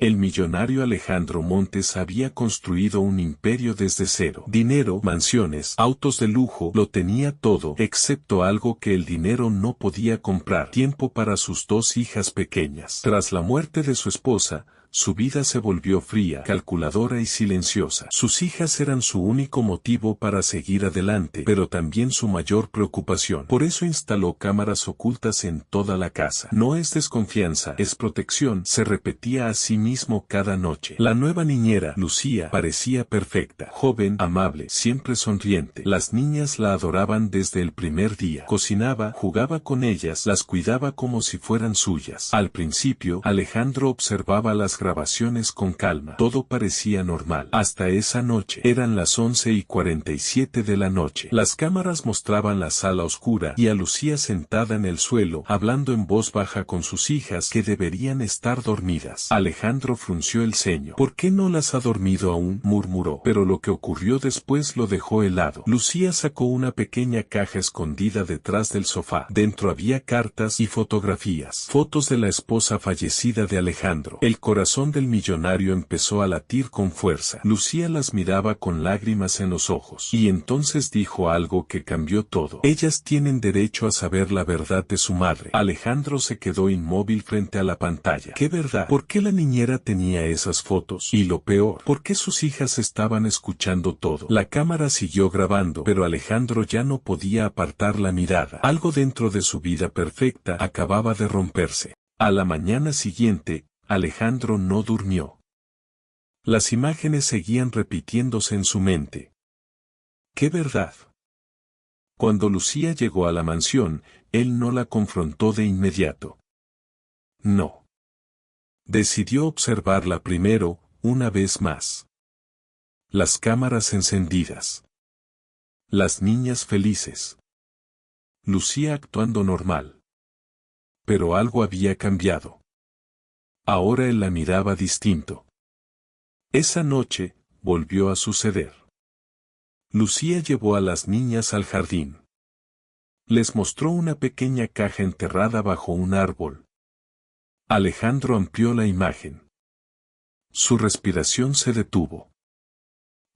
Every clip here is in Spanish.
El millonario Alejandro Montes había construido un imperio desde cero. Dinero, mansiones, autos de lujo, lo tenía todo, excepto algo que el dinero no podía comprar: tiempo para sus dos hijas pequeñas. Tras la muerte de su esposa, su vida se volvió fría, calculadora y silenciosa. Sus hijas eran su único motivo para seguir adelante, pero también su mayor preocupación. Por eso instaló cámaras ocultas en toda la casa. No es desconfianza, es protección, se repetía a sí mismo cada noche. La nueva niñera, Lucía, parecía perfecta, joven, amable, siempre sonriente. Las niñas la adoraban desde el primer día. Cocinaba, jugaba con ellas, las cuidaba como si fueran suyas. Al principio, Alejandro observaba las grabaciones con calma. Todo parecía normal. Hasta esa noche. Eran las 11:47 de la noche. Las cámaras mostraban la sala oscura y a Lucía sentada en el suelo, hablando en voz baja con sus hijas que deberían estar dormidas. Alejandro frunció el ceño. ¿Por qué no las ha dormido aún?, murmuró. Pero lo que ocurrió después lo dejó helado. Lucía sacó una pequeña caja escondida detrás del sofá. Dentro había cartas y fotografías. Fotos de la esposa fallecida de Alejandro. El corazón del millonario empezó a latir con fuerza. Lucía las miraba con lágrimas en los ojos. Y entonces dijo algo que cambió todo. Ellas tienen derecho a saber la verdad de su madre. Alejandro se quedó inmóvil frente a la pantalla. ¿Qué verdad? ¿Por qué la niñera tenía esas fotos? Y lo peor, ¿por qué sus hijas estaban escuchando todo? La cámara siguió grabando, pero Alejandro ya no podía apartar la mirada. Algo dentro de su vida perfecta acababa de romperse. A la mañana siguiente, Alejandro no durmió. Las imágenes seguían repitiéndose en su mente. ¿Qué verdad? Cuando Lucía llegó a la mansión, él no la confrontó de inmediato. No. Decidió observarla primero, una vez más. Las cámaras encendidas. Las niñas felices. Lucía actuando normal. Pero algo había cambiado. Ahora él la miraba distinto. Esa noche, volvió a suceder. Lucía llevó a las niñas al jardín. Les mostró una pequeña caja enterrada bajo un árbol. Alejandro amplió la imagen. Su respiración se detuvo.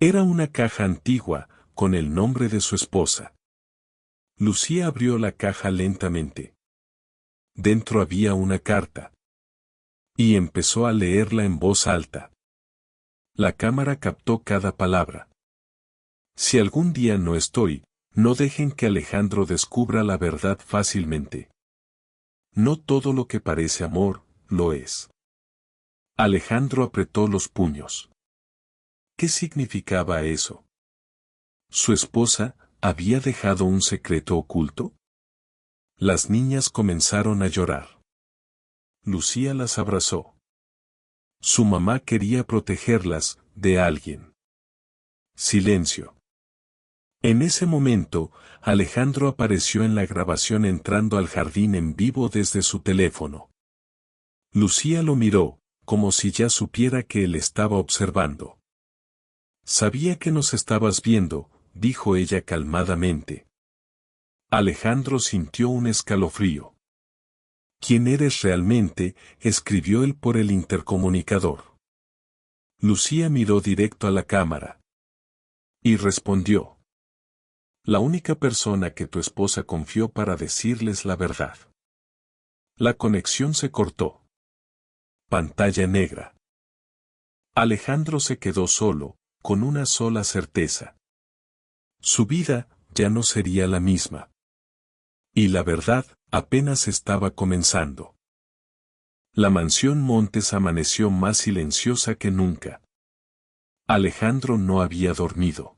Era una caja antigua, con el nombre de su esposa. Lucía abrió la caja lentamente. Dentro había una carta. Y empezó a leerla en voz alta. La cámara captó cada palabra. Si algún día no estoy, no dejen que Alejandro descubra la verdad fácilmente. No todo lo que parece amor, lo es. Alejandro apretó los puños. ¿Qué significaba eso? ¿Su esposa había dejado un secreto oculto? Las niñas comenzaron a llorar. Lucía las abrazó. Su mamá quería protegerlas de alguien. Silencio. En ese momento, Alejandro apareció en la grabación entrando al jardín en vivo desde su teléfono. Lucía lo miró, como si ya supiera que él estaba observando. Sabía que nos estabas viendo, dijo ella calmadamente. Alejandro sintió un escalofrío. ¿Quién eres realmente?, escribió él por el intercomunicador. Lucía miró directo a la cámara. Y respondió. La única persona que tu esposa confió para decirles la verdad. La conexión se cortó. Pantalla negra. Alejandro se quedó solo, con una sola certeza. Su vida ya no sería la misma. Y la verdad apenas estaba comenzando. La mansión Montes amaneció más silenciosa que nunca. Alejandro no había dormido.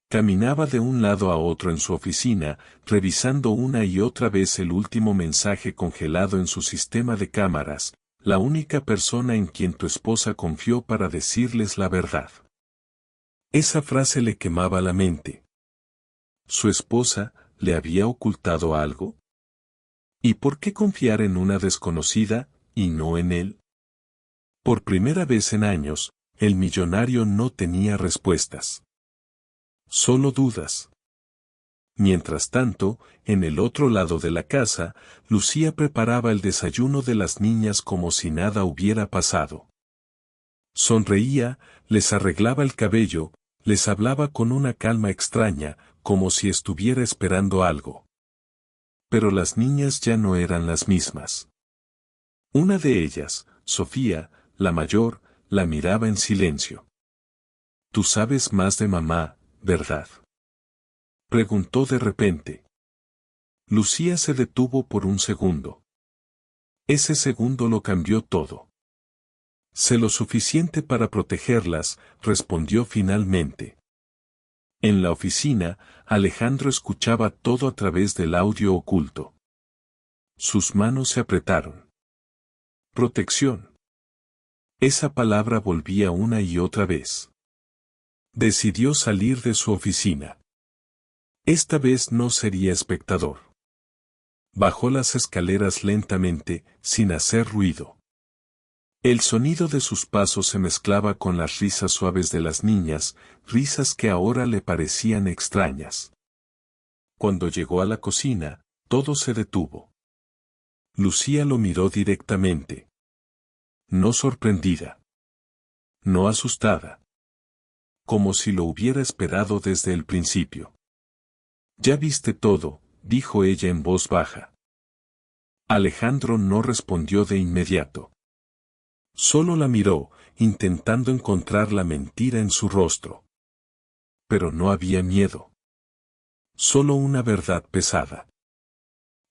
Caminaba de un lado a otro en su oficina, revisando una y otra vez el último mensaje congelado en su sistema de cámaras, la única persona en quien tu esposa confió para decirles la verdad. Esa frase le quemaba la mente. ¿Su esposa le había ocultado algo? ¿Y por qué confiar en una desconocida, y no en él? Por primera vez en años, el millonario no tenía respuestas. Solo dudas. Mientras tanto, en el otro lado de la casa, Lucía preparaba el desayuno de las niñas como si nada hubiera pasado. Sonreía, les arreglaba el cabello, les hablaba con una calma extraña, como si estuviera esperando algo. Pero las niñas ya no eran las mismas. Una de ellas, Sofía, la mayor, la miraba en silencio. «Tú sabes más de mamá, ¿verdad?», preguntó de repente. Lucía se detuvo por un segundo. Ese segundo lo cambió todo. «Sé lo suficiente para protegerlas», respondió finalmente. En la oficina, Alejandro escuchaba todo a través del audio oculto. Sus manos se apretaron. Protección. Esa palabra volvía una y otra vez. Decidió salir de su oficina. Esta vez no sería espectador. Bajó las escaleras lentamente, sin hacer ruido. El sonido de sus pasos se mezclaba con las risas suaves de las niñas, risas que ahora le parecían extrañas. Cuando llegó a la cocina, todo se detuvo. Lucía lo miró directamente. No sorprendida. No asustada. Como si lo hubiera esperado desde el principio. «Ya viste todo», dijo ella en voz baja. Alejandro no respondió de inmediato. Solo la miró, intentando encontrar la mentira en su rostro. Pero no había miedo. Solo una verdad pesada.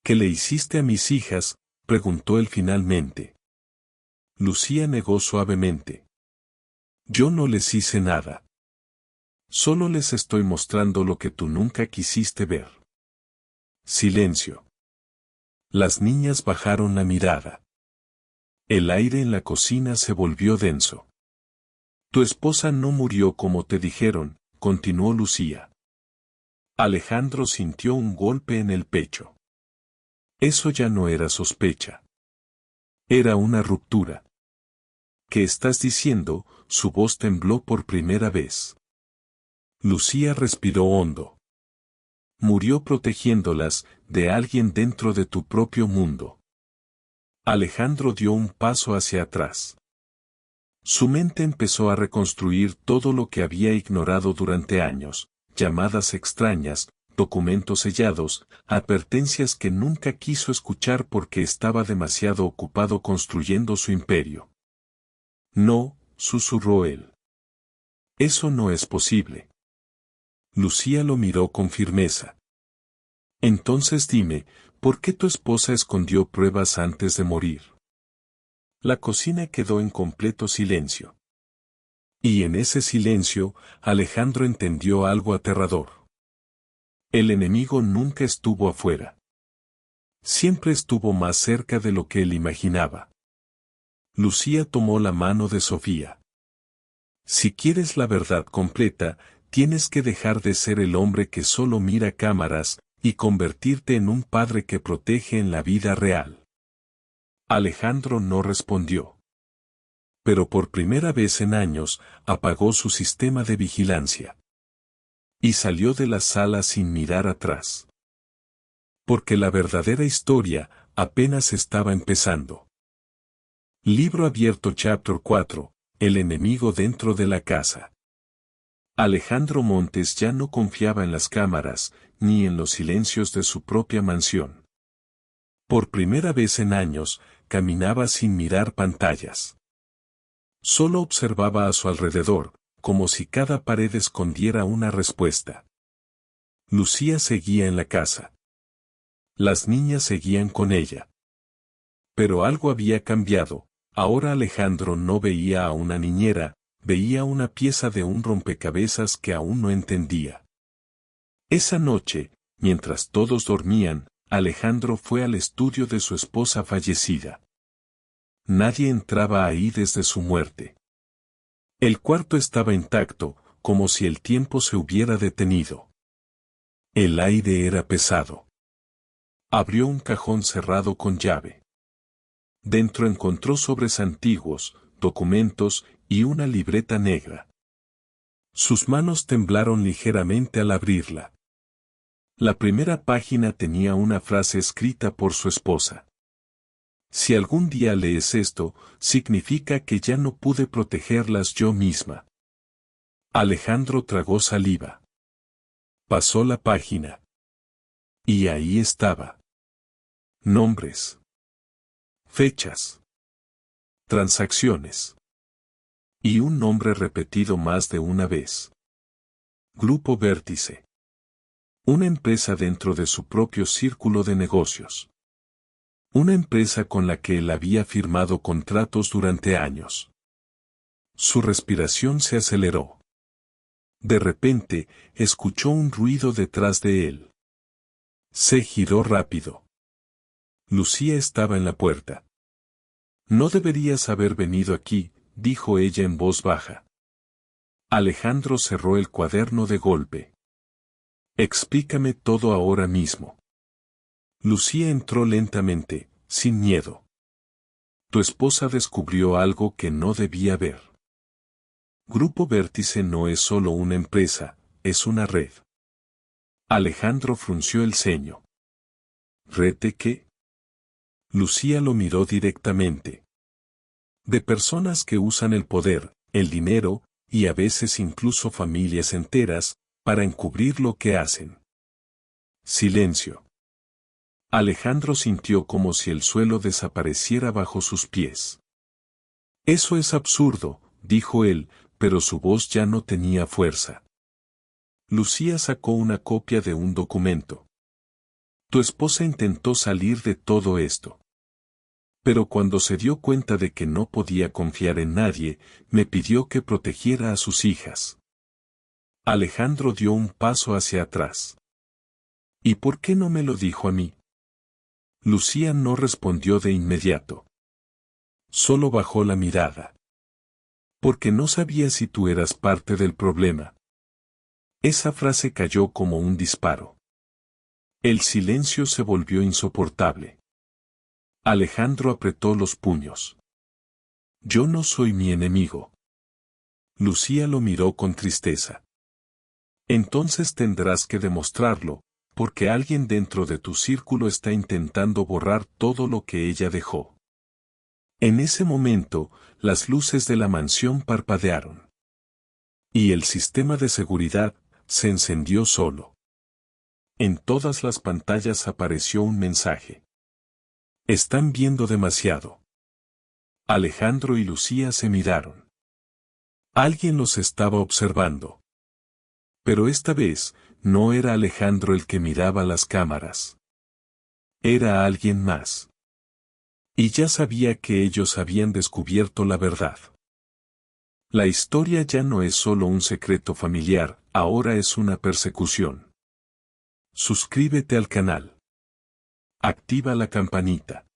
«¿Qué le hiciste a mis hijas?», preguntó él finalmente. Lucía negó suavemente. «Yo no les hice nada. Solo les estoy mostrando lo que tú nunca quisiste ver». Silencio. Las niñas bajaron la mirada. El aire en la cocina se volvió denso. «Tu esposa no murió como te dijeron», continuó Lucía. Alejandro sintió un golpe en el pecho. Eso ya no era sospecha. Era una ruptura. «¿Qué estás diciendo?», su voz tembló por primera vez. Lucía respiró hondo. «Murió protegiéndolas de alguien dentro de tu propio mundo». Alejandro dio un paso hacia atrás. Su mente empezó a reconstruir todo lo que había ignorado durante años, llamadas extrañas, documentos sellados, advertencias que nunca quiso escuchar porque estaba demasiado ocupado construyendo su imperio. «No», susurró él. «Eso no es posible». Lucía lo miró con firmeza. «Entonces dime, ¿por qué tu esposa escondió pruebas antes de morir?». La cocina quedó en completo silencio. Y en ese silencio, Alejandro entendió algo aterrador. El enemigo nunca estuvo afuera. Siempre estuvo más cerca de lo que él imaginaba. Lucía tomó la mano de Sofía. «Si quieres la verdad completa, tienes que dejar de ser el hombre que solo mira cámaras, y convertirte en un padre que protege en la vida real». Alejandro no respondió. Pero por primera vez en años, apagó su sistema de vigilancia. Y salió de la sala sin mirar atrás. Porque la verdadera historia apenas estaba empezando. Libro abierto Chapter 4, El enemigo dentro de la casa. Alejandro Montes ya no confiaba en las cámaras, ni en los silencios de su propia mansión. Por primera vez en años, caminaba sin mirar pantallas. Solo observaba a su alrededor, como si cada pared escondiera una respuesta. Lucía seguía en la casa. Las niñas seguían con ella. Pero algo había cambiado. Ahora Alejandro no veía a una niñera, veía una pieza de un rompecabezas que aún no entendía. Esa noche, mientras todos dormían, Alejandro fue al estudio de su esposa fallecida. Nadie entraba ahí desde su muerte. El cuarto estaba intacto, como si el tiempo se hubiera detenido. El aire era pesado. Abrió un cajón cerrado con llave. Dentro encontró sobres antiguos, documentos y una libreta negra. Sus manos temblaron ligeramente al abrirla. La primera página tenía una frase escrita por su esposa. Si algún día lees esto, significa que ya no pude protegerlas yo misma. Alejandro tragó saliva. Pasó la página. Y ahí estaba. Nombres. Fechas. Transacciones. Y un nombre repetido más de una vez. Grupo Vértice. Una empresa dentro de su propio círculo de negocios. Una empresa con la que él había firmado contratos durante años. Su respiración se aceleró. De repente, escuchó un ruido detrás de él. Se giró rápido. Lucía estaba en la puerta. No deberías haber venido aquí, dijo ella en voz baja. Alejandro cerró el cuaderno de golpe. Explícame todo ahora mismo. Lucía entró lentamente, sin miedo. Tu esposa descubrió algo que no debía ver. Grupo Vértice no es solo una empresa, es una red. Alejandro frunció el ceño. ¿Red de qué? Lucía lo miró directamente. De personas que usan el poder, el dinero, y a veces incluso familias enteras, para encubrir lo que hacen. Silencio. Alejandro sintió como si el suelo desapareciera bajo sus pies. Eso es absurdo, dijo él, pero su voz ya no tenía fuerza. Lucía sacó una copia de un documento. Tu esposa intentó salir de todo esto. Pero cuando se dio cuenta de que no podía confiar en nadie, me pidió que protegiera a sus hijas. Alejandro dio un paso hacia atrás. ¿Y por qué no me lo dijo a mí? Lucía no respondió de inmediato. Solo bajó la mirada. Porque no sabía si tú eras parte del problema. Esa frase cayó como un disparo. El silencio se volvió insoportable. Alejandro apretó los puños. Yo no soy mi enemigo. Lucía lo miró con tristeza. Entonces tendrás que demostrarlo, porque alguien dentro de tu círculo está intentando borrar todo lo que ella dejó. En ese momento, las luces de la mansión parpadearon. Y el sistema de seguridad se encendió solo. En todas las pantallas apareció un mensaje. Están viendo demasiado. Alejandro y Lucía se miraron. Alguien los estaba observando. Pero esta vez, no era Alejandro el que miraba las cámaras. Era alguien más. Y ya sabía que ellos habían descubierto la verdad. La historia ya no es solo un secreto familiar, ahora es una persecución. Suscríbete al canal. Activa la campanita.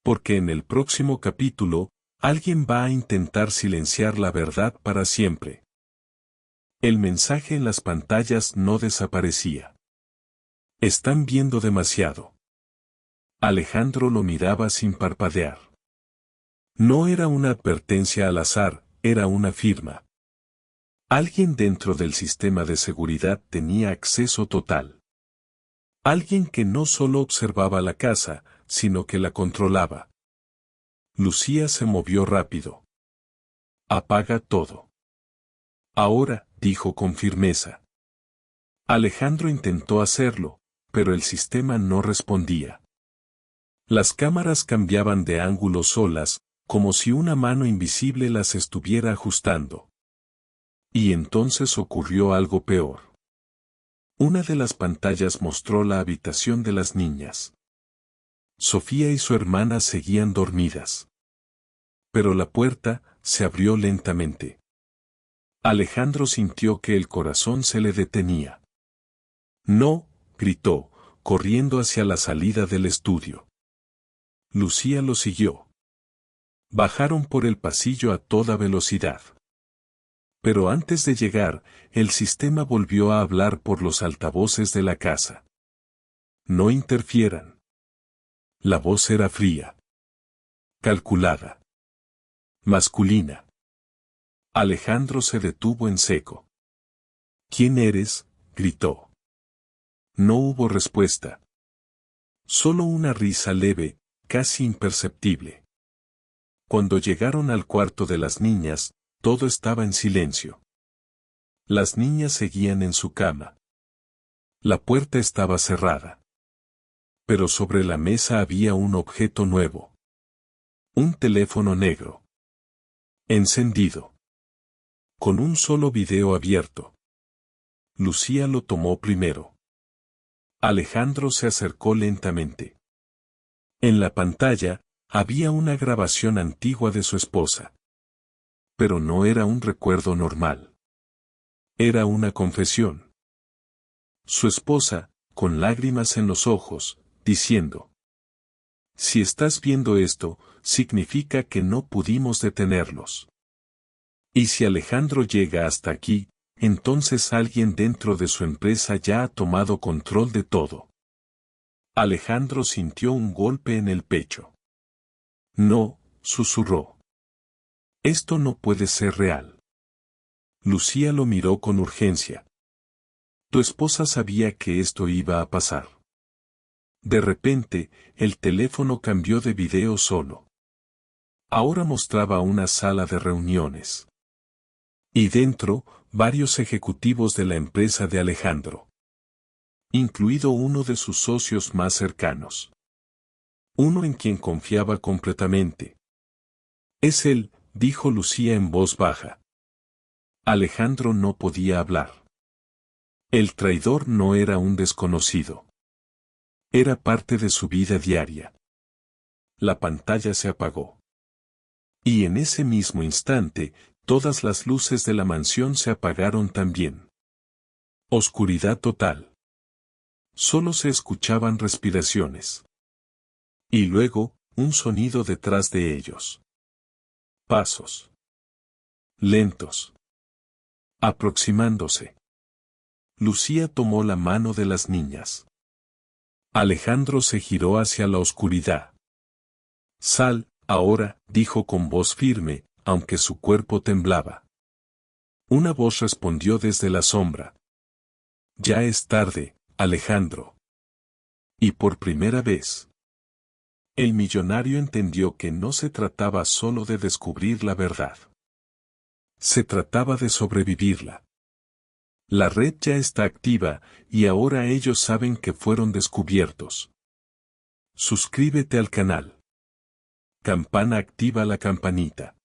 Porque en el próximo capítulo, alguien va a intentar silenciar la verdad para siempre. El mensaje en las pantallas no desaparecía. Están viendo demasiado. Alejandro lo miraba sin parpadear. No era una advertencia al azar, era una firma. Alguien dentro del sistema de seguridad tenía acceso total. Alguien que no solo observaba la casa, sino que la controlaba. Lucía se movió rápido. Apaga todo. Ahora, dijo con firmeza. Alejandro intentó hacerlo, pero el sistema no respondía. Las cámaras cambiaban de ángulo solas, como si una mano invisible las estuviera ajustando. Y entonces ocurrió algo peor. Una de las pantallas mostró la habitación de las niñas. Sofía y su hermana seguían dormidas. Pero la puerta se abrió lentamente. Alejandro sintió que el corazón se le detenía. No, gritó, corriendo hacia la salida del estudio. Lucía lo siguió. Bajaron por el pasillo a toda velocidad. Pero antes de llegar, el sistema volvió a hablar por los altavoces de la casa. No interfieran. La voz era fría. Calculada. Masculina. Alejandro se detuvo en seco. ¿Quién eres?, gritó. No hubo respuesta. Solo una risa leve, casi imperceptible. Cuando llegaron al cuarto de las niñas, todo estaba en silencio. Las niñas seguían en su cama. La puerta estaba cerrada. Pero sobre la mesa había un objeto nuevo. Un teléfono negro. Encendido. Con un solo video abierto. Lucía lo tomó primero. Alejandro se acercó lentamente. En la pantalla, había una grabación antigua de su esposa. Pero no era un recuerdo normal. Era una confesión. Su esposa, con lágrimas en los ojos, diciendo: si estás viendo esto, significa que no pudimos detenerlos. Y si Alejandro llega hasta aquí, entonces alguien dentro de su empresa ya ha tomado control de todo. Alejandro sintió un golpe en el pecho. No, susurró. Esto no puede ser real. Lucía lo miró con urgencia. Tu esposa sabía que esto iba a pasar. De repente, el teléfono cambió de video solo. Ahora mostraba una sala de reuniones. Y dentro, varios ejecutivos de la empresa de Alejandro. Incluido uno de sus socios más cercanos. Uno en quien confiaba completamente. Es él, dijo Lucía en voz baja. Alejandro no podía hablar. El traidor no era un desconocido. Era parte de su vida diaria. La pantalla se apagó. Y en ese mismo instante, todas las luces de la mansión se apagaron también. Oscuridad total. Solo se escuchaban respiraciones. Y luego, un sonido detrás de ellos. Pasos. Lentos. Aproximándose. Lucía tomó la mano de las niñas. Alejandro se giró hacia la oscuridad. Sal, ahora, dijo con voz firme, aunque su cuerpo temblaba. Una voz respondió desde la sombra. Ya es tarde, Alejandro. Y por primera vez. El millonario entendió que no se trataba solo de descubrir la verdad. Se trataba de sobrevivirla. La red ya está activa, y ahora ellos saben que fueron descubiertos. Suscríbete al canal. Campana, activa la campanita.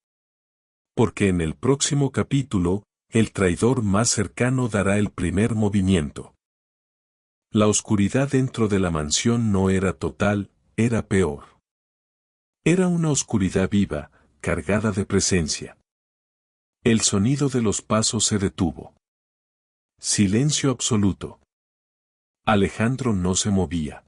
Porque en el próximo capítulo, el traidor más cercano dará el primer movimiento. La oscuridad dentro de la mansión no era total, era peor. Era una oscuridad viva, cargada de presencia. El sonido de los pasos se detuvo. Silencio absoluto. Alejandro no se movía.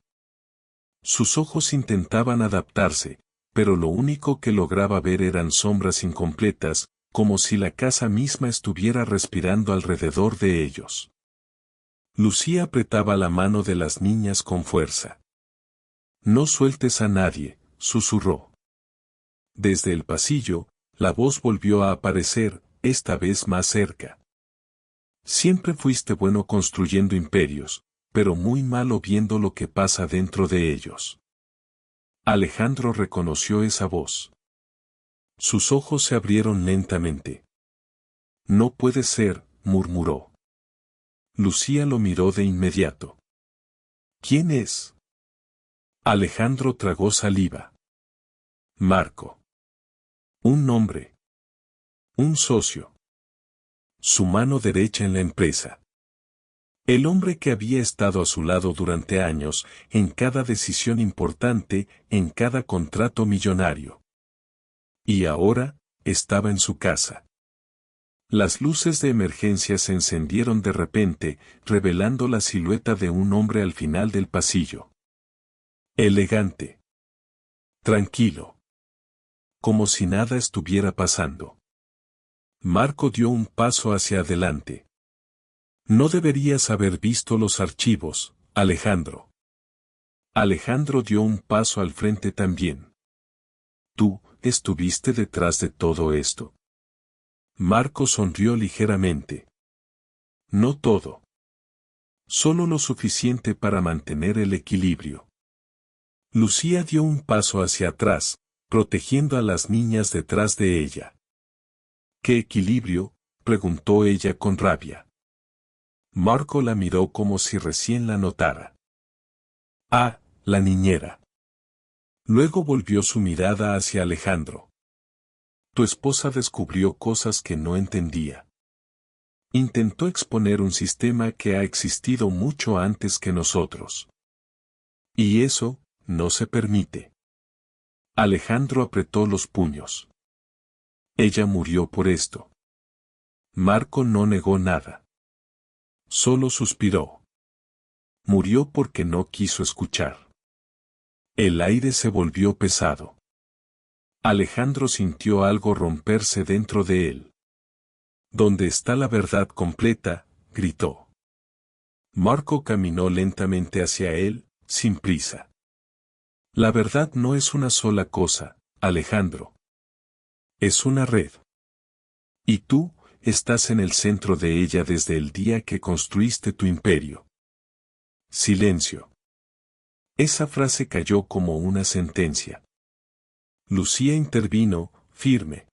Sus ojos intentaban adaptarse, pero lo único que lograba ver eran sombras incompletas, como si la casa misma estuviera respirando alrededor de ellos. Lucía apretaba la mano de las niñas con fuerza. No sueltes a nadie, susurró. Desde el pasillo, la voz volvió a aparecer, esta vez más cerca. Siempre fuiste bueno construyendo imperios, pero muy malo viendo lo que pasa dentro de ellos. Alejandro reconoció esa voz. Sus ojos se abrieron lentamente. No puede ser, murmuró. Lucía lo miró de inmediato. ¿Quién es? Alejandro tragó saliva. Marco. Un nombre. Un socio. Su mano derecha en la empresa. El hombre que había estado a su lado durante años, en cada decisión importante, en cada contrato millonario. Y ahora, estaba en su casa. Las luces de emergencia se encendieron de repente, revelando la silueta de un hombre al final del pasillo. Elegante. Tranquilo. Como si nada estuviera pasando. Marco dio un paso hacia adelante. No deberías haber visto los archivos, Alejandro. Alejandro dio un paso al frente también. ¿Tú estuviste detrás de todo esto? Marco sonrió ligeramente. No todo. Solo lo suficiente para mantener el equilibrio. Lucía dio un paso hacia atrás, protegiendo a las niñas detrás de ella. ¿Qué equilibrio?, preguntó ella con rabia. Marco la miró como si recién la notara. Ah, la niñera. Luego volvió su mirada hacia Alejandro. Tu esposa descubrió cosas que no entendía. Intentó exponer un sistema que ha existido mucho antes que nosotros. Y eso, no se permite. Alejandro apretó los puños. Ella murió por esto. Marco no negó nada. Solo suspiró. Murió porque no quiso escuchar. El aire se volvió pesado. Alejandro sintió algo romperse dentro de él. ¿Dónde está la verdad completa?, gritó. Marco caminó lentamente hacia él, sin prisa. La verdad no es una sola cosa, Alejandro. Es una red. Y tú, estás en el centro de ella desde el día que construiste tu imperio. Silencio. Esa frase cayó como una sentencia. Lucía intervino, firme.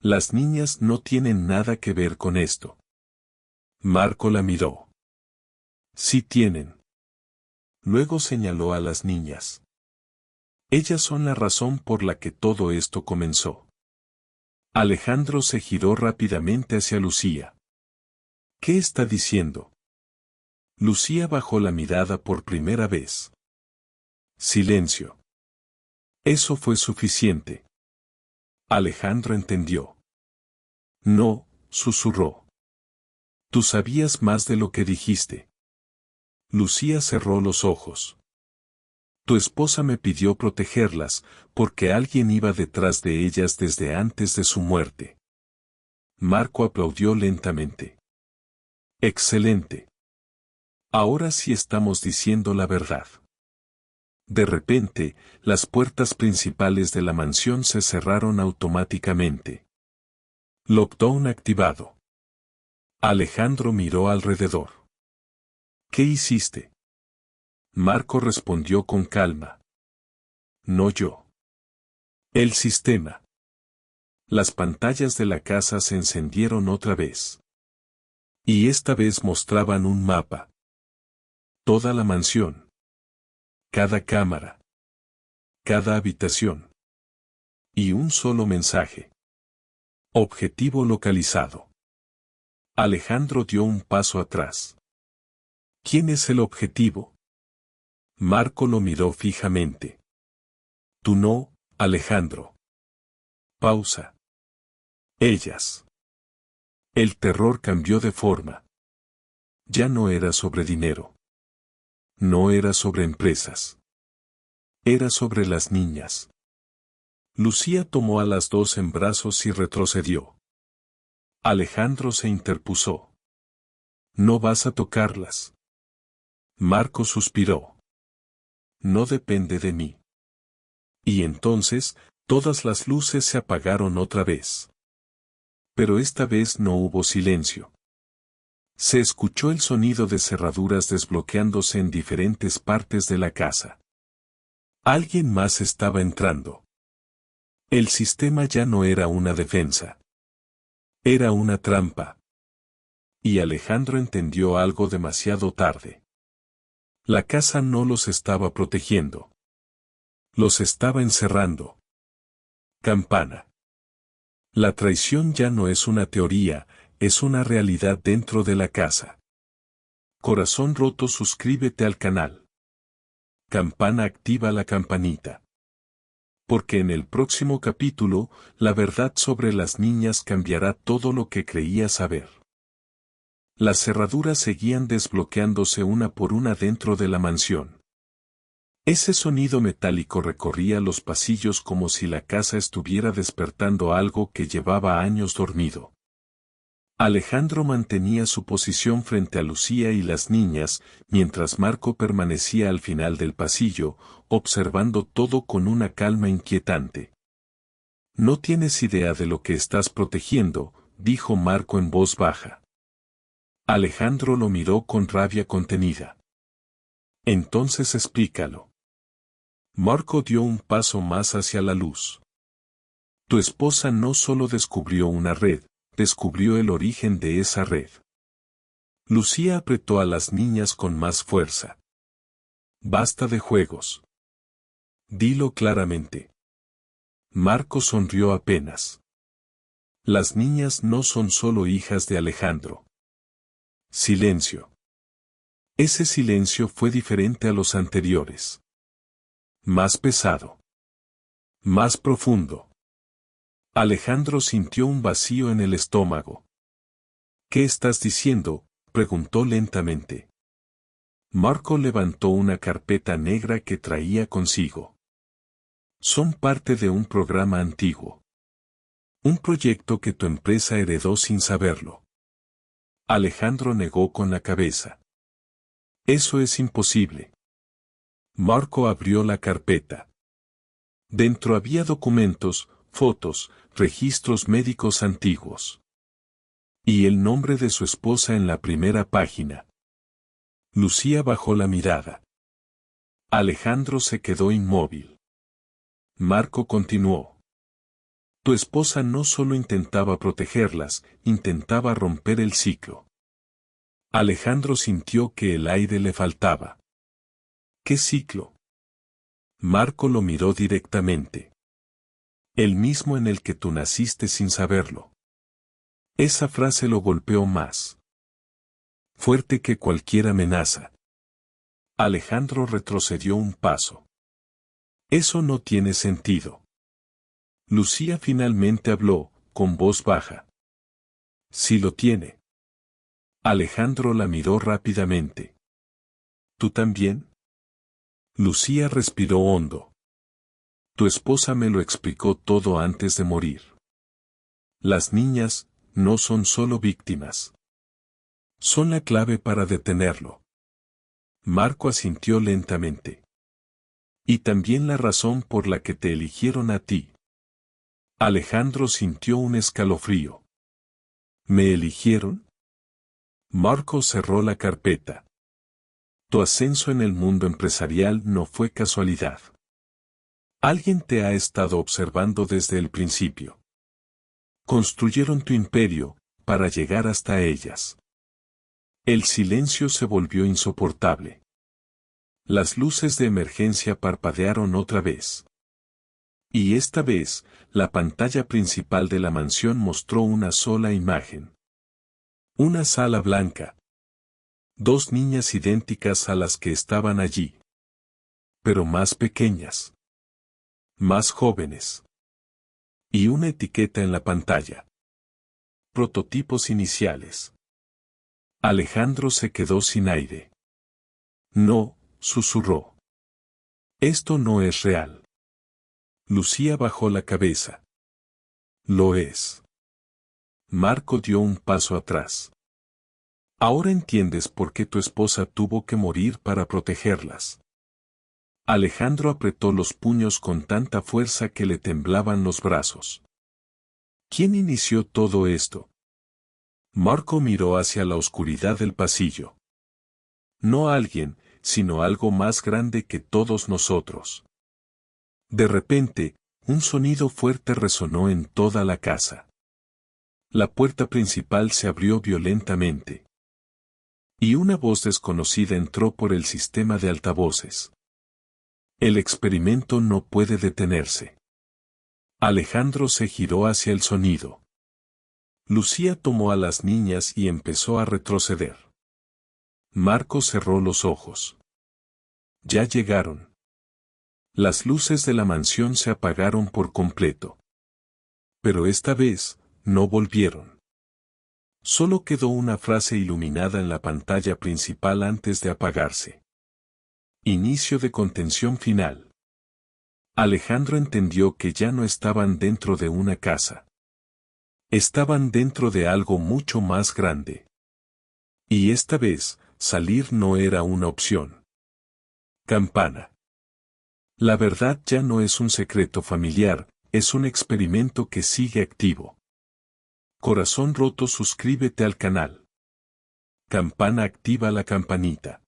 Las niñas no tienen nada que ver con esto. Marco la miró. Sí tienen. Luego señaló a las niñas. Ellas son la razón por la que todo esto comenzó. Alejandro se giró rápidamente hacia Lucía. ¿Qué está diciendo? Lucía bajó la mirada por primera vez. Silencio. Eso fue suficiente. Alejandro entendió. No, susurró. Tú sabías más de lo que dijiste. Lucía cerró los ojos. Tu esposa me pidió protegerlas, porque alguien iba detrás de ellas desde antes de su muerte. Marco aplaudió lentamente. Excelente. Ahora sí estamos diciendo la verdad. De repente, las puertas principales de la mansión se cerraron automáticamente. Lockdown activado. Alejandro miró alrededor. ¿Qué hiciste? Marco respondió con calma. No yo. El sistema. Las pantallas de la casa se encendieron otra vez. Y esta vez mostraban un mapa. Toda la mansión. Cada cámara. Cada habitación. Y un solo mensaje. Objetivo localizado. Alejandro dio un paso atrás. ¿Quién es el objetivo? Marco lo miró fijamente. Tú no, Alejandro. Pausa. Ellas. El terror cambió de forma. Ya no era sobre dinero. No era sobre empresas. Era sobre las niñas. Lucía tomó a las dos en brazos y retrocedió. Alejandro se interpuso. No vas a tocarlas. Marco suspiró. No depende de mí. Y entonces, todas las luces se apagaron otra vez. Pero esta vez no hubo silencio. Se escuchó el sonido de cerraduras desbloqueándose en diferentes partes de la casa. Alguien más estaba entrando. El sistema ya no era una defensa. Era una trampa. Y Alejandro entendió algo demasiado tarde. La casa no los estaba protegiendo. Los estaba encerrando. Campana. La traición ya no es una teoría, es una realidad dentro de la casa. Corazón roto, suscríbete al canal. Campana, activa la campanita. Porque en el próximo capítulo, la verdad sobre las niñas cambiará todo lo que creías saber. Las cerraduras seguían desbloqueándose una por una dentro de la mansión. Ese sonido metálico recorría los pasillos como si la casa estuviera despertando algo que llevaba años dormido. Alejandro mantenía su posición frente a Lucía y las niñas, mientras Marco permanecía al final del pasillo, observando todo con una calma inquietante. No tienes idea de lo que estás protegiendo, dijo Marco en voz baja. Alejandro lo miró con rabia contenida. Entonces explícalo. Marco dio un paso más hacia la luz. Tu esposa no solo descubrió una red, descubrió el origen de esa red. Lucía apretó a las niñas con más fuerza. Basta de juegos. Dilo claramente. Marco sonrió apenas. Las niñas no son solo hijas de Alejandro. Silencio. Ese silencio fue diferente a los anteriores. Más pesado. Más profundo. Alejandro sintió un vacío en el estómago. ¿Qué estás diciendo?, preguntó lentamente. Marco levantó una carpeta negra que traía consigo. Son parte de un programa antiguo. Un proyecto que tu empresa heredó sin saberlo. Alejandro negó con la cabeza. Eso es imposible. Marco abrió la carpeta. Dentro había documentos, fotos, registros médicos antiguos. Y el nombre de su esposa en la primera página. Lucía bajó la mirada. Alejandro se quedó inmóvil. Marco continuó. Tu esposa no solo intentaba protegerlas, intentaba romper el ciclo. Alejandro sintió que el aire le faltaba. ¿Qué ciclo? Marco lo miró directamente. El mismo en el que tú naciste sin saberlo. Esa frase lo golpeó más fuerte que cualquier amenaza. Alejandro retrocedió un paso. Eso no tiene sentido. Lucía finalmente habló, con voz baja. Sí lo tiene. Alejandro la miró rápidamente. ¿Tú también? Lucía respiró hondo. Tu esposa me lo explicó todo antes de morir. Las niñas no son solo víctimas. Son la clave para detenerlo. Marco asintió lentamente. Y también la razón por la que te eligieron a ti. Alejandro sintió un escalofrío. ¿Me eligieron? Marco cerró la carpeta. Tu ascenso en el mundo empresarial no fue casualidad. Alguien te ha estado observando desde el principio. Construyeron tu imperio, para llegar hasta ellas. El silencio se volvió insoportable. Las luces de emergencia parpadearon otra vez. Y esta vez, la pantalla principal de la mansión mostró una sola imagen. Una sala blanca. Dos niñas idénticas a las que estaban allí. Pero más pequeñas. Más jóvenes. Y una etiqueta en la pantalla. Prototipos iniciales. Alejandro se quedó sin aire. No, susurró. Esto no es real. Lucía bajó la cabeza. Lo es. Marco dio un paso atrás. Ahora entiendes por qué tu esposa tuvo que morir para protegerlas. Alejandro apretó los puños con tanta fuerza que le temblaban los brazos. ¿Quién inició todo esto? Marco miró hacia la oscuridad del pasillo. No alguien, sino algo más grande que todos nosotros. De repente, un sonido fuerte resonó en toda la casa. La puerta principal se abrió violentamente. Y una voz desconocida entró por el sistema de altavoces. El experimento no puede detenerse. Alejandro se giró hacia el sonido. Lucía tomó a las niñas y empezó a retroceder. Marco cerró los ojos. Ya llegaron. Las luces de la mansión se apagaron por completo. Pero esta vez, no volvieron. Solo quedó una frase iluminada en la pantalla principal antes de apagarse. Inicio de contención final. Alejandro entendió que ya no estaban dentro de una casa. Estaban dentro de algo mucho más grande. Y esta vez, salir no era una opción. Campana. La verdad ya no es un secreto familiar, es un experimento que sigue activo. Corazón roto, suscríbete al canal. Campana, activa la campanita.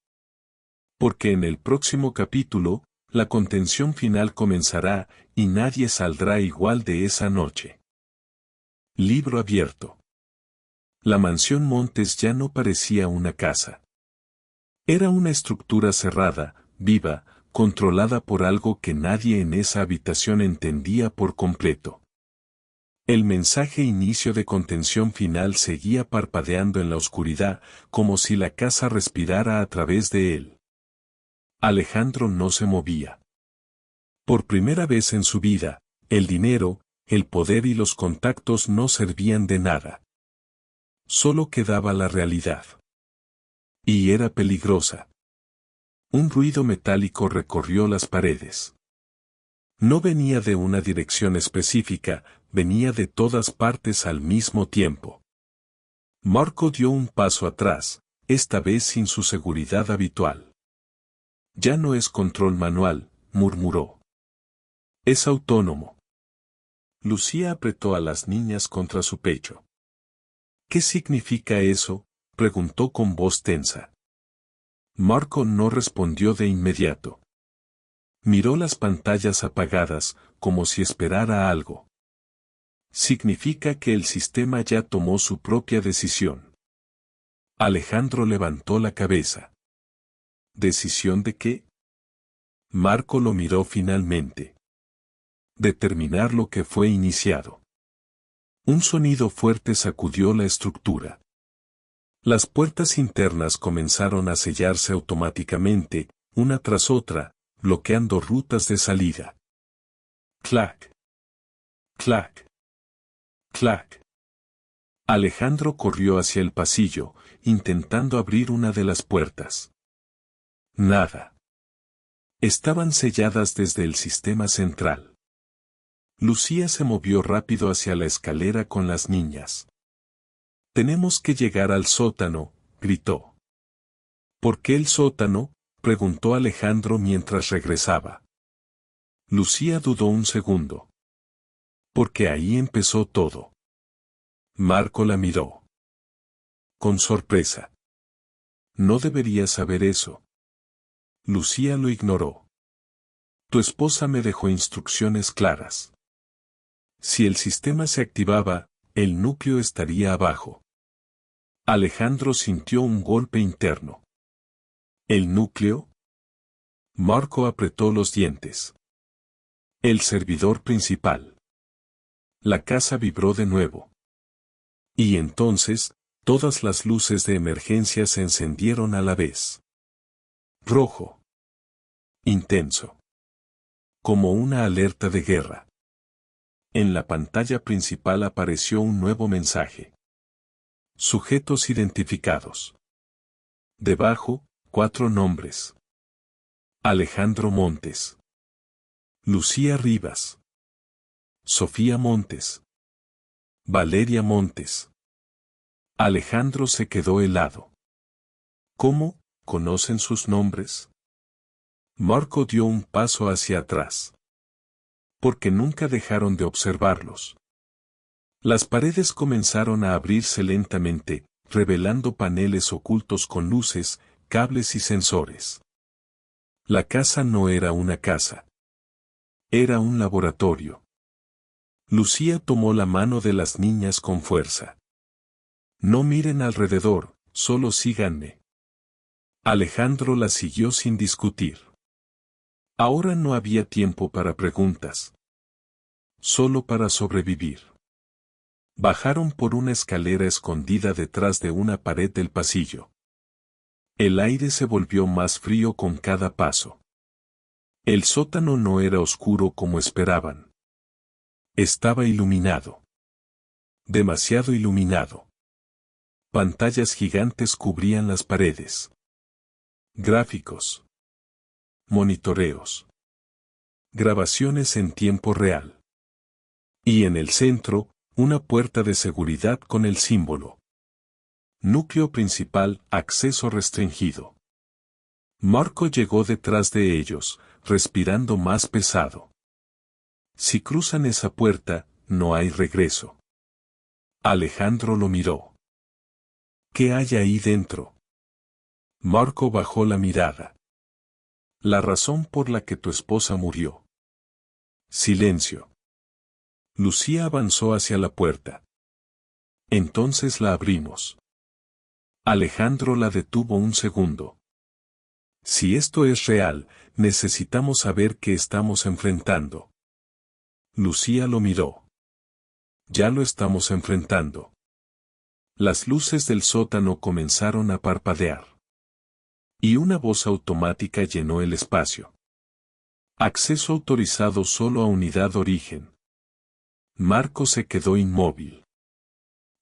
Porque en el próximo capítulo, La contención final comenzará, y nadie saldrá igual de esa noche. Libro abierto. La mansión Montes ya no parecía una casa. Era una estructura cerrada, viva, controlada por algo que nadie en esa habitación entendía por completo. El mensaje inicio de contención final seguía parpadeando en la oscuridad, como si la casa respirara a través de él. Alejandro no se movía. Por primera vez en su vida, el dinero, el poder y los contactos no servían de nada. Solo quedaba la realidad. Y era peligrosa. Un ruido metálico recorrió las paredes. No venía de una dirección específica, venía de todas partes al mismo tiempo. Marco dio un paso atrás, esta vez sin su seguridad habitual. Ya no es control manual, murmuró. Es autónomo. Lucía apretó a las niñas contra su pecho. ¿Qué significa eso?, preguntó con voz tensa. Marco no respondió de inmediato. Miró las pantallas apagadas, como si esperara algo. Significa que el sistema ya tomó su propia decisión. Alejandro levantó la cabeza. ¿Decisión de qué? Marco lo miró finalmente. Determinar lo que fue iniciado. Un sonido fuerte sacudió la estructura. Las puertas internas comenzaron a sellarse automáticamente, una tras otra, bloqueando rutas de salida. Clac. Clac. Clac. Alejandro corrió hacia el pasillo, intentando abrir una de las puertas. Nada. Estaban selladas desde el sistema central. Lucía se movió rápido hacia la escalera con las niñas. Tenemos que llegar al sótano, gritó. ¿Por qué el sótano?, preguntó Alejandro mientras regresaba. Lucía dudó un segundo. Porque ahí empezó todo. Marco la miró. Con sorpresa. No deberías saber eso. Lucía lo ignoró. Tu esposa me dejó instrucciones claras. Si el sistema se activaba, el núcleo estaría abajo. Alejandro sintió un golpe interno. ¿El núcleo? Marco apretó los dientes. El servidor principal. La casa vibró de nuevo. Y entonces, todas las luces de emergencia se encendieron a la vez. Rojo. Intenso. Como una alerta de guerra. En la pantalla principal apareció un nuevo mensaje. Sujetos identificados. Debajo, 4 nombres. Alejandro Montes. Lucía Rivas. Sofía Montes. Valeria Montes. Alejandro se quedó helado. ¿Cómo? ¿Conocen sus nombres? Marco dio un paso hacia atrás. Porque nunca dejaron de observarlos. Las paredes comenzaron a abrirse lentamente, revelando paneles ocultos con luces, cables y sensores. La casa no era una casa. Era un laboratorio. Lucía tomó la mano de las niñas con fuerza. No miren alrededor, solo síganme. Alejandro la siguió sin discutir. Ahora no había tiempo para preguntas. Solo para sobrevivir. Bajaron por una escalera escondida detrás de una pared del pasillo. El aire se volvió más frío con cada paso. El sótano no era oscuro como esperaban. Estaba iluminado. Demasiado iluminado. Pantallas gigantes cubrían las paredes. Gráficos. Monitoreos. Grabaciones en tiempo real. Y en el centro, una puerta de seguridad con el símbolo. Núcleo principal, acceso restringido. Marco llegó detrás de ellos, respirando más pesado. Si cruzan esa puerta, no hay regreso. Alejandro lo miró. ¿Qué hay ahí dentro? Marco bajó la mirada. La razón por la que tu esposa murió. Silencio. Lucía avanzó hacia la puerta. Entonces la abrimos. Alejandro la detuvo un segundo. Si esto es real, necesitamos saber qué estamos enfrentando. Lucía lo miró. Ya lo estamos enfrentando. Las luces del sótano comenzaron a parpadear. Y una voz automática llenó el espacio. Acceso autorizado solo a unidad origen. Marco se quedó inmóvil.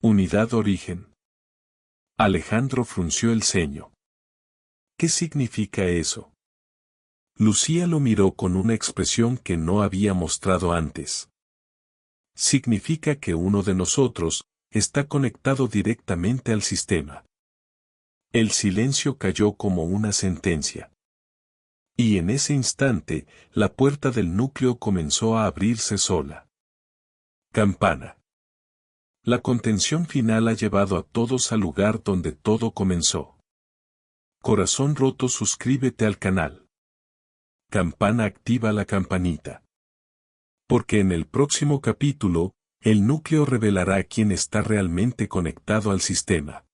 Unidad origen. Alejandro frunció el ceño. ¿Qué significa eso? Lucía lo miró con una expresión que no había mostrado antes. Significa que uno de nosotros está conectado directamente al sistema. El silencio cayó como una sentencia. Y en ese instante, la puerta del núcleo comenzó a abrirse sola. Campana. La contención final ha llevado a todos al lugar donde todo comenzó. Corazón roto, suscríbete al canal. Campana, activa la campanita. Porque en el próximo capítulo, el núcleo revelará quién está realmente conectado al sistema.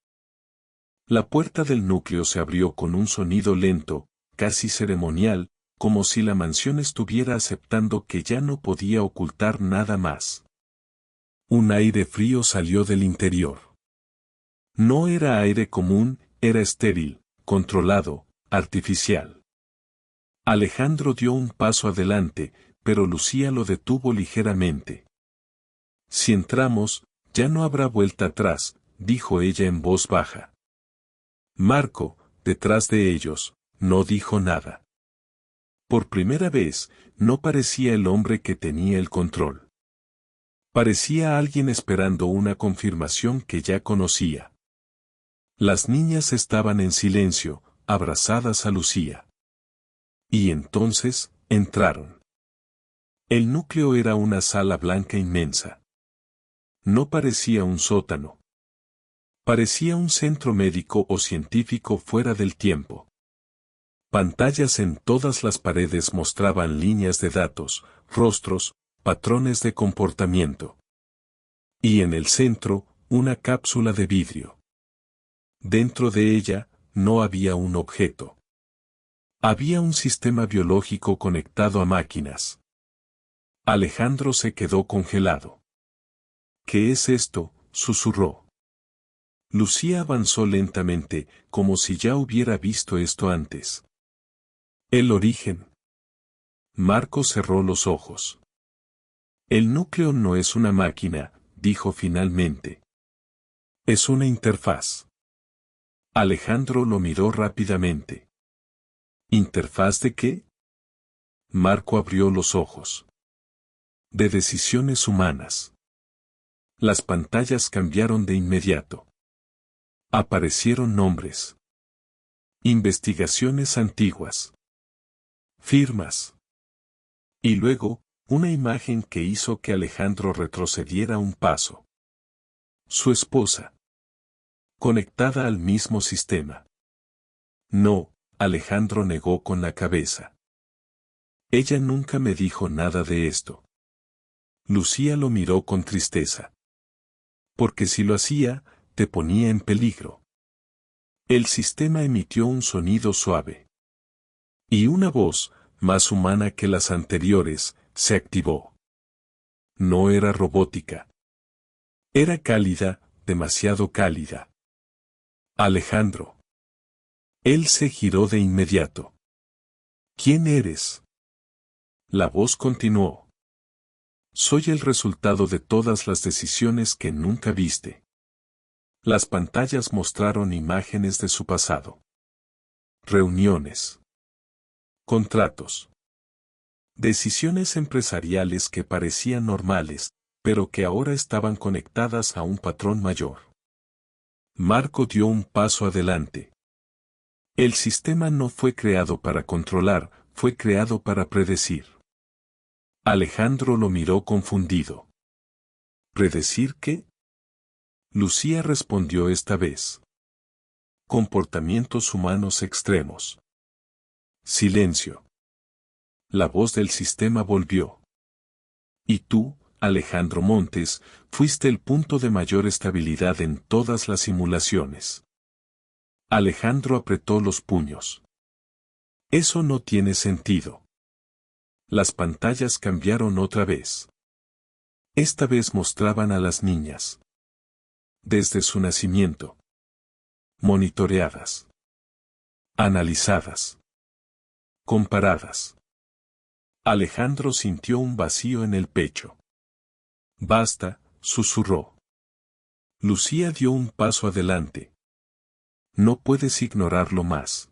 La puerta del núcleo se abrió con un sonido lento, casi ceremonial, como si la mansión estuviera aceptando que ya no podía ocultar nada más. Un aire frío salió del interior. No era aire común, era estéril, controlado, artificial. Alejandro dio un paso adelante, pero Lucía lo detuvo ligeramente. Si entramos, ya no habrá vuelta atrás, dijo ella en voz baja. Marco, detrás de ellos, no dijo nada. Por primera vez, no parecía el hombre que tenía el control. Parecía alguien esperando una confirmación que ya conocía. Las niñas estaban en silencio, abrazadas a Lucía. Y entonces, entraron. El núcleo era una sala blanca inmensa. No parecía un sótano. Parecía un centro médico o científico fuera del tiempo. Pantallas en todas las paredes mostraban líneas de datos, rostros, patrones de comportamiento. Y en el centro, una cápsula de vidrio. Dentro de ella, no había un objeto. Había un sistema biológico conectado a máquinas. Alejandro se quedó congelado. ¿Qué es esto?, susurró. Lucía avanzó lentamente, como si ya hubiera visto esto antes. El origen. Marco cerró los ojos. El núcleo no es una máquina, dijo finalmente. Es una interfaz. Alejandro lo miró rápidamente. ¿Interfaz de qué? Marco abrió los ojos. De decisiones humanas. Las pantallas cambiaron de inmediato. Aparecieron nombres. Investigaciones antiguas. Firmas. Y luego, una imagen que hizo que Alejandro retrocediera un paso. Su esposa. Conectada al mismo sistema. No, Alejandro negó con la cabeza. Ella nunca me dijo nada de esto. Lucía lo miró con tristeza. Porque si lo hacía, te ponía en peligro. El sistema emitió un sonido suave. Y una voz, más humana que las anteriores, se activó. No era robótica. Era cálida, demasiado cálida. Alejandro. Él se giró de inmediato. ¿Quién eres? La voz continuó. Soy el resultado de todas las decisiones que nunca viste. Las pantallas mostraron imágenes de su pasado. Reuniones. Contratos. Decisiones empresariales que parecían normales, pero que ahora estaban conectadas a un patrón mayor. Marco dio un paso adelante. El sistema no fue creado para controlar, fue creado para predecir. Alejandro lo miró confundido. ¿Predecir qué? Lucía respondió esta vez. Comportamientos humanos extremos. Silencio. La voz del sistema volvió. Y tú, Alejandro Montes, fuiste el punto de mayor estabilidad en todas las simulaciones. Alejandro apretó los puños. Eso no tiene sentido. Las pantallas cambiaron otra vez. Esta vez mostraban a las niñas. Desde su nacimiento. Monitoreadas. Analizadas. Comparadas. Alejandro sintió un vacío en el pecho. Basta, susurró. Lucía dio un paso adelante. No puedes ignorarlo más.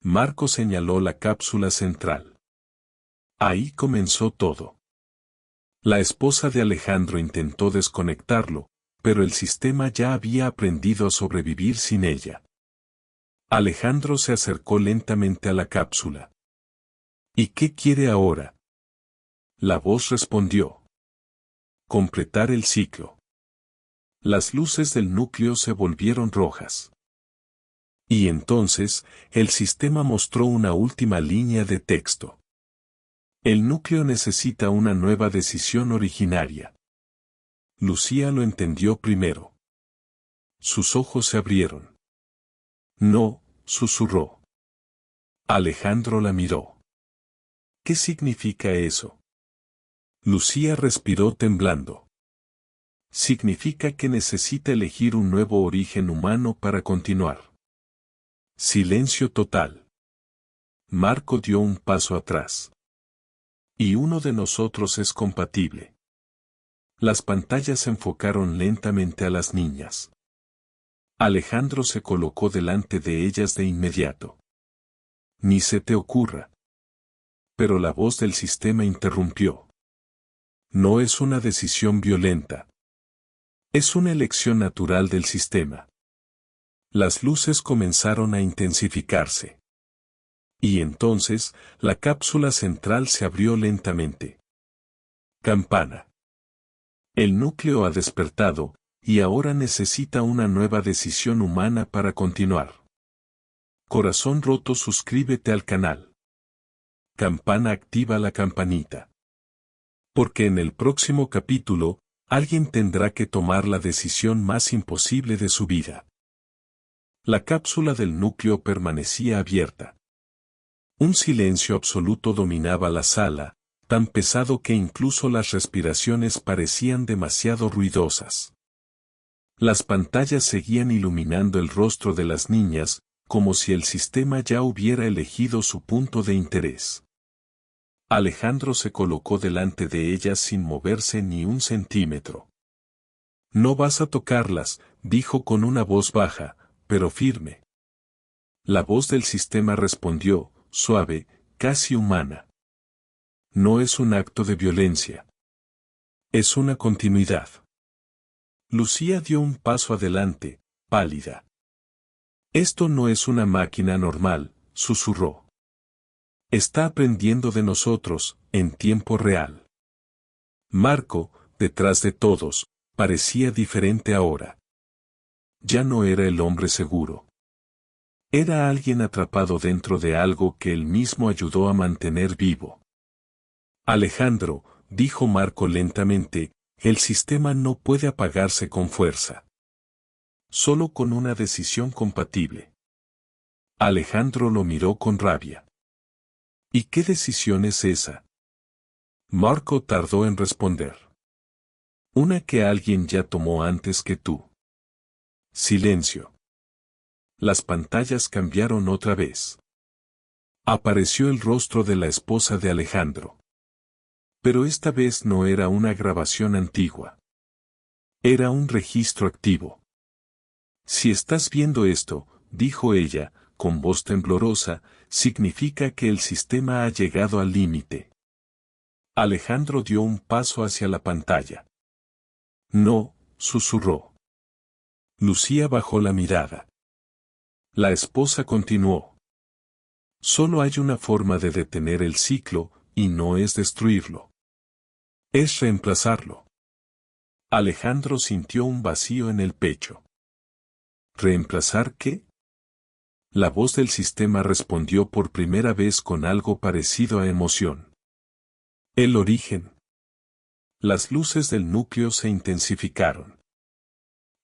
Marco señaló la cápsula central. Ahí comenzó todo. La esposa de Alejandro intentó desconectarlo, pero el sistema ya había aprendido a sobrevivir sin ella. Alejandro se acercó lentamente a la cápsula. ¿Y qué quiere ahora? La voz respondió. Completar el ciclo. Las luces del núcleo se volvieron rojas. Y entonces, el sistema mostró una última línea de texto. El núcleo necesita una nueva decisión originaria. Lucía lo entendió primero. Sus ojos se abrieron. No, susurró. Alejandro la miró. ¿Qué significa eso? Lucía respiró temblando. Significa que necesita elegir un nuevo origen humano para continuar. Silencio total. Marco dio un paso atrás. Y uno de nosotros es compatible. Las pantallas enfocaron lentamente a las niñas. Alejandro se colocó delante de ellas de inmediato. Ni se te ocurra. Pero la voz del sistema interrumpió. No es una decisión violenta. Es una elección natural del sistema. Las luces comenzaron a intensificarse. Y entonces, la cápsula central se abrió lentamente. Campana. El núcleo ha despertado, y ahora necesita una nueva decisión humana para continuar. Corazón roto, suscríbete al canal. Campana, activa la campanita. Porque en el próximo capítulo, alguien tendrá que tomar la decisión más imposible de su vida. La cápsula del núcleo permanecía abierta. Un silencio absoluto dominaba la sala, tan pesado que incluso las respiraciones parecían demasiado ruidosas. Las pantallas seguían iluminando el rostro de las niñas, como si el sistema ya hubiera elegido su punto de interés. Alejandro se colocó delante de ellas sin moverse ni un centímetro. No vas a tocarlas, dijo con una voz baja, pero firme. La voz del sistema respondió, suave, casi humana. No es un acto de violencia. Es una continuidad. Lucía dio un paso adelante, pálida. Esto no es una máquina normal, susurró. Está aprendiendo de nosotros, en tiempo real. Marco, detrás de todos, parecía diferente ahora. Ya no era el hombre seguro. Era alguien atrapado dentro de algo que él mismo ayudó a mantener vivo. Alejandro, dijo Marco lentamente, el sistema no puede apagarse con fuerza. Solo con una decisión compatible. Alejandro lo miró con rabia. ¿Y qué decisión es esa? Marco tardó en responder. Una que alguien ya tomó antes que tú. Silencio. Las pantallas cambiaron otra vez. Apareció el rostro de la esposa de Alejandro. Pero esta vez no era una grabación antigua. Era un registro activo. Si estás viendo esto, dijo ella, con voz temblorosa, significa que el sistema ha llegado al límite. Alejandro dio un paso hacia la pantalla. No, susurró. Lucía bajó la mirada. La esposa continuó. Solo hay una forma de detener el ciclo, y no es destruirlo. Es reemplazarlo. Alejandro sintió un vacío en el pecho. ¿Reemplazar qué? La voz del sistema respondió por primera vez con algo parecido a emoción. El origen. Las luces del núcleo se intensificaron.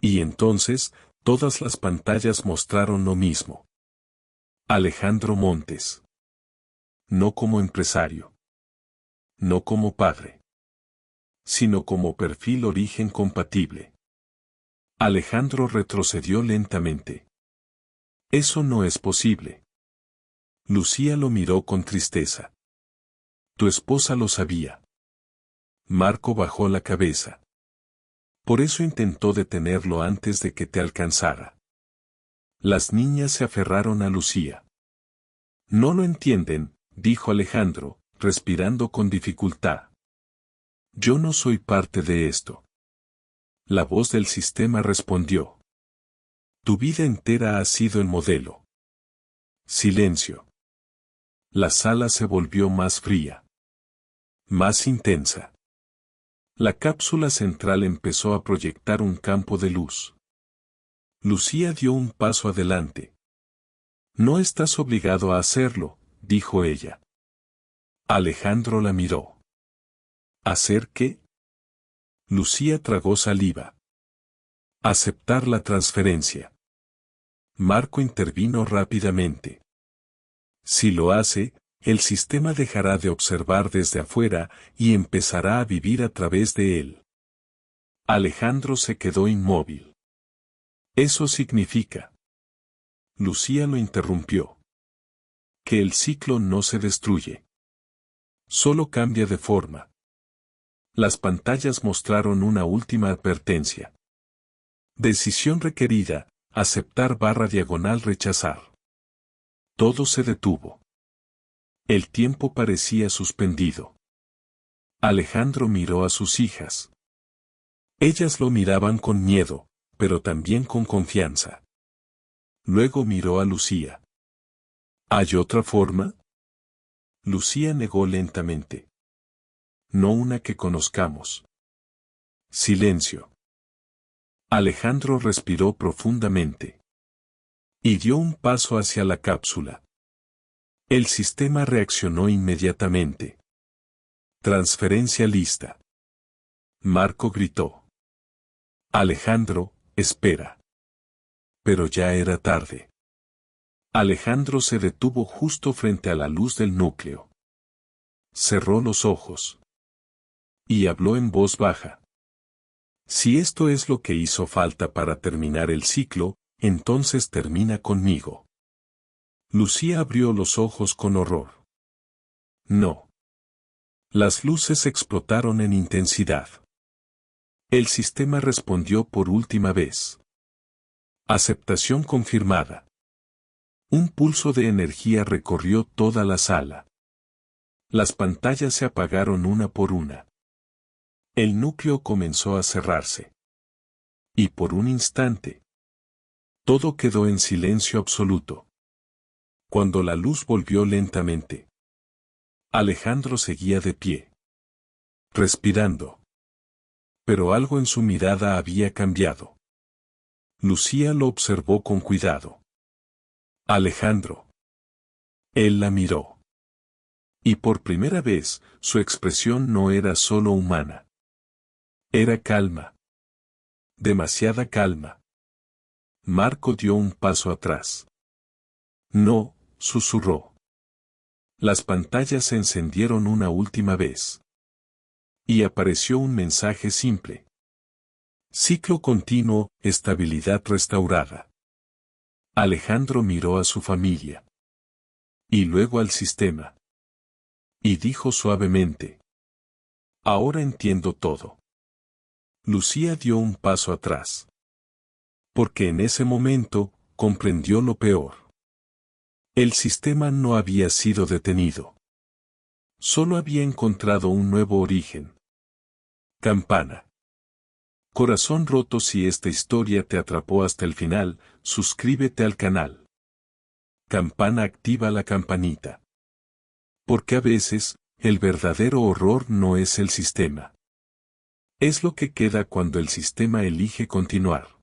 Y entonces, todas las pantallas mostraron lo mismo. Alejandro Montes. No como empresario. No como padre. Sino como perfil origen compatible. Alejandro retrocedió lentamente. Eso no es posible. Lucía lo miró con tristeza. Tu esposa lo sabía. Marco bajó la cabeza. Por eso intentó detenerlo antes de que te alcanzara. Las niñas se aferraron a Lucía. No lo entienden, dijo Alejandro, respirando con dificultad. Yo no soy parte de esto. La voz del sistema respondió. Tu vida entera ha sido el modelo. Silencio. La sala se volvió más fría. Más intensa. La cápsula central empezó a proyectar un campo de luz. Lucía dio un paso adelante. No estás obligado a hacerlo, dijo ella. Alejandro la miró. ¿Hacer qué? Lucía tragó saliva. Aceptar la transferencia. Marco intervino rápidamente. Si lo hace, el sistema dejará de observar desde afuera y empezará a vivir a través de él. Alejandro se quedó inmóvil. Eso significa. Lucía lo interrumpió. Que el ciclo no se destruye. Solo cambia de forma. Las pantallas mostraron una última advertencia. Decisión requerida, aceptar/rechazar. Todo se detuvo. El tiempo parecía suspendido. Alejandro miró a sus hijas. Ellas lo miraban con miedo, pero también con confianza. Luego miró a Lucía. ¿Hay otra forma? Lucía negó lentamente. No una que conozcamos. Silencio. Alejandro respiró profundamente. Y dio un paso hacia la cápsula. El sistema reaccionó inmediatamente. Transferencia lista. Marco gritó. Alejandro, espera. Pero ya era tarde. Alejandro se detuvo justo frente a la luz del núcleo. Cerró los ojos. Y habló en voz baja. Si esto es lo que hizo falta para terminar el ciclo, entonces termina conmigo. Lucía abrió los ojos con horror. No. Las luces explotaron en intensidad. El sistema respondió por última vez. Aceptación confirmada. Un pulso de energía recorrió toda la sala. Las pantallas se apagaron una por una. El núcleo comenzó a cerrarse. Y por un instante, todo quedó en silencio absoluto. Cuando la luz volvió lentamente, Alejandro seguía de pie, respirando. Pero algo en su mirada había cambiado. Lucía lo observó con cuidado. Alejandro. Él la miró. Y por primera vez, su expresión no era solo humana. Era calma. Demasiada calma. Marco dio un paso atrás. No, susurró. Las pantallas se encendieron una última vez. Y apareció un mensaje simple. Ciclo continuo, estabilidad restaurada. Alejandro miró a su familia. Y luego al sistema. Y dijo suavemente. Ahora entiendo todo. Lucía dio un paso atrás. Porque en ese momento, comprendió lo peor. El sistema no había sido detenido. Solo había encontrado un nuevo origen. Campana. Corazón roto. Si esta historia te atrapó hasta el final, suscríbete al canal. Campana, activa la campanita. Porque a veces, el verdadero horror no es el sistema. Es lo que queda cuando el sistema elige continuar.